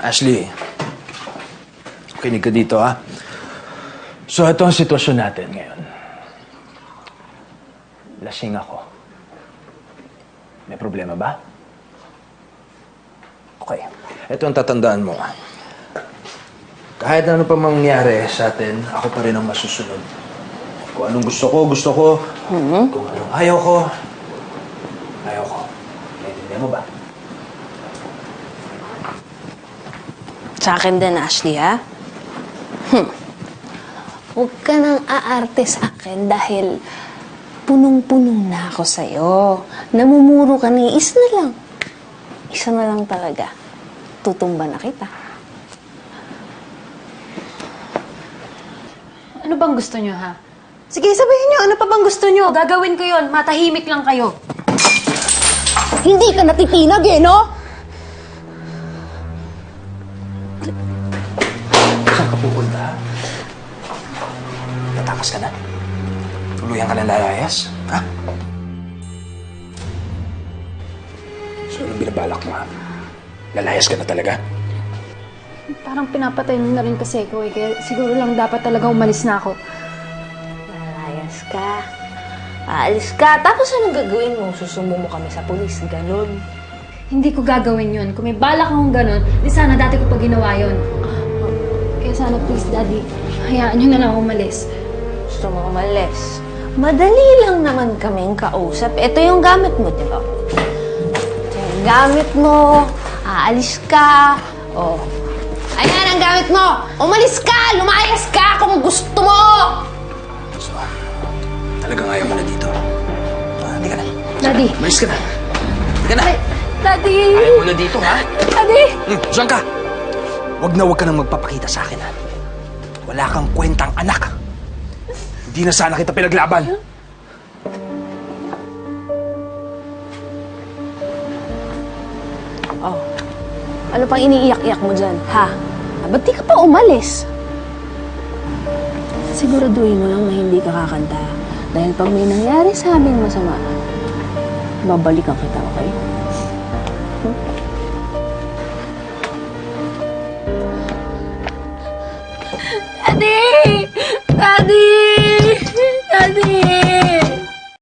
Ashley, kinig ka dito, ha? So, ito ang sitwasyon natin ngayon. Lasing ako. May problema ba? Okay. Ito ang tatandaan mo. Kahit ano pa mangyari sa atin, ako pa rin ang masusunod. Kung anong gusto ko. Kung anong ayaw ko. Naintindihan mo ba? Sa akin din, Ashley, ha? Huwag ka nang aarte sa akin dahil punong-punong na ako sa'yo. Namumuro ka ni isa na lang. Isa na lang talaga. Tutumba na kita. Ano bang gusto nyo, ha? Sige, sabihin nyo, ano pa bang gusto nyo? Gagawin ko yon. Matahimik lang kayo. Hindi ka natitinag eh, no? Saan ka pupunta? Tatakas ka na? Tuluyan ka ng lalayas? Ha? So, anong binabalak mo, ha? Lalayas ka na talaga? Parang pinapatay na rin kasi ko eh. Kaya siguro lang dapat talaga umalis na ako. Lalayas ka. Aalis ka. Tapos anong gagawin mo? Susumbong mo kami sa pulis. Ganon. Hindi ko gagawin yon. Kung may balak akong ganon, di sana dati ko pa ginawa yon. Kaya sana please, Daddy, hayaan nyo na lang umalis. Gusto mo umalis? Madali lang naman kaming kausap. Ito yung gamit mo, di ba? Ito yung gamit mo. Aalis ka. Oh. Ayan ang gamit mo. Umalis ka! Lumayas ka kung gusto mo! So, talagang ayaw mo na dito. Hindi ka na. Daddy. Malis ka na. Hindi ka na. Daddy! Ayaw mo na dito, ha? Daddy! Saan ka? Huwag ka nang magpapakita sa akin, ha? Wala kang kwentang anak. Hindi na sana kita pinaglaban. Oh. Ano pang iniiyak-iyak mo dyan, ha? Ba't di ka pa umalis? Siguraduhin mo lang na hindi ka kakanta. Dahil pag may nangyari sa amin masama, babalikan kita, okay?